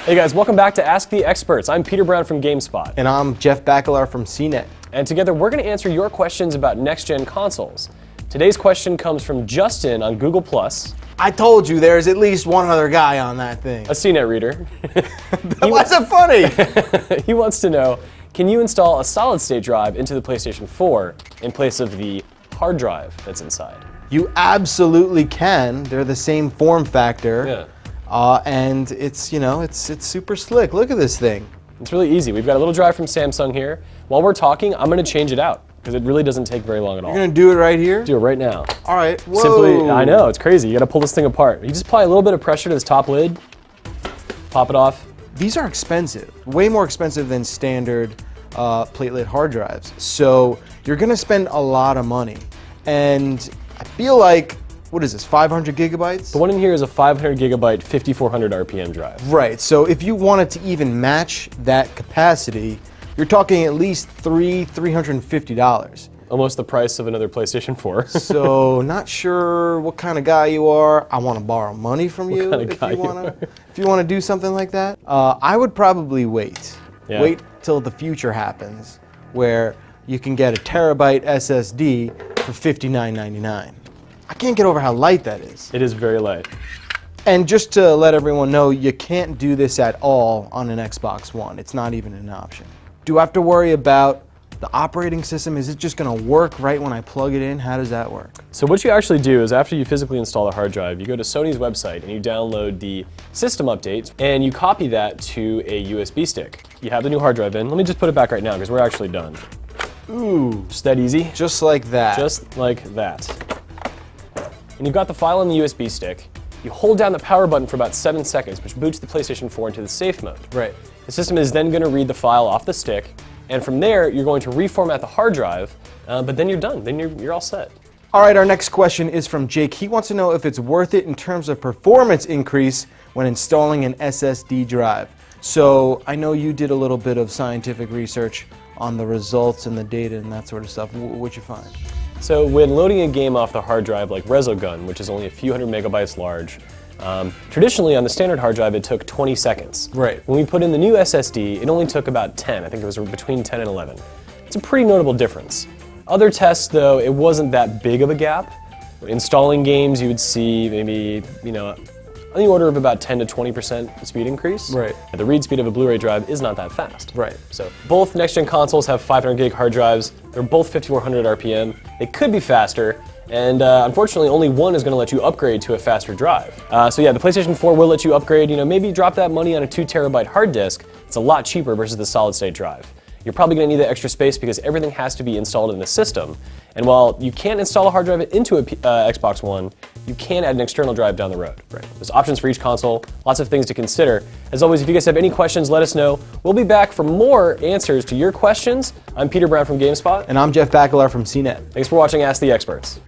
Hey guys, welcome back to Ask the Experts. I'm Peter Brown from GameSpot. And I'm Jeff Bacalar from CNET. And together we're going to answer your questions about next-gen consoles. Today's question comes from Justin on Google+. I told you there's at least one other guy on that thing. A CNET reader. What's so funny? He wants to know, can you install a solid-state drive into the PlayStation 4 in place of the hard drive that's inside? You absolutely can. They're the same form factor. Yeah. And it's, you know, it's super slick. Look at this thing. It's really easy. We've got a little drive from Samsung here. While we're talking, I'm going to change it out because it really doesn't take very long at all. You're going to do it right here? Do it right now. All right. Whoa. Simply, I know, it's crazy. You got to pull this thing apart. You just apply a little bit of pressure to this top lid, pop it off. These are expensive, way more expensive than standard platelet hard drives. So you're going to spend a lot of money. And I feel like, what is this, 500 gigabytes? The one in here is a 500 gigabyte, 5400 RPM drive. Right, so if you wanted to even match that capacity, you're talking at least $350. Almost the price of another PlayStation 4. So not sure what kind of guy you are. I want to borrow money from you if you want to do something like that. I would probably wait. Yeah. Wait till the future happens where you can get a terabyte SSD for $59.99. I can't get over how light that is. It is very light. And just to let everyone know, you can't do this at all on an Xbox One. It's not even an option. Do I have to worry about the operating system? Is it just going to work right when I plug it in? How does that work? So what you actually do is after you physically install the hard drive, you go to Sony's website and you download the system updates and you copy that to a USB stick. You have the new hard drive in. Let me just put it back right now because we're actually done. Ooh. Just that easy? Just like that. Just like that. And you've got the file on the USB stick. You hold down the power button for about 7 seconds, which boots the PlayStation 4 into the safe mode. Right. The system is then going to read the file off the stick, and from there, you're going to reformat the hard drive, but then you're done. Then you're all set. All right, our next question is from Jake. He wants to know if it's worth it in terms of performance increase when installing an SSD drive. So I know you did a little bit of scientific research on the results and the data and that sort of stuff. What'd you find? So when loading a game off the hard drive like Resogun, which is only a few hundred megabytes large, traditionally on the standard hard drive it took 20 seconds. Right. When we put in the new SSD, it only took about 10. I think it was between 10 and 11. It's a pretty notable difference. Other tests though, it wasn't that big of a gap. Installing games you would see maybe, on the order of about 10 to 20% speed increase. Right. The read speed of a Blu-ray drive is not that fast. Right. So both next-gen consoles have 500 gig hard drives. They're both 5400 RPM. They could be faster, and unfortunately only one is going to let you upgrade to a faster drive. So yeah, the PlayStation 4 will let you upgrade, maybe drop that money on a 2 terabyte hard disk. It's a lot cheaper versus the solid-state drive. You're probably going to need the extra space because everything has to be installed in the system. And while you can't install a hard drive into a Xbox One, you can add an external drive down the road. Right. There's options for each console, lots of things to consider. As always, if you guys have any questions, let us know. We'll be back for more answers to your questions. I'm Peter Brown from GameSpot. And I'm Jeff Bacalar from CNET. Thanks for watching Ask the Experts.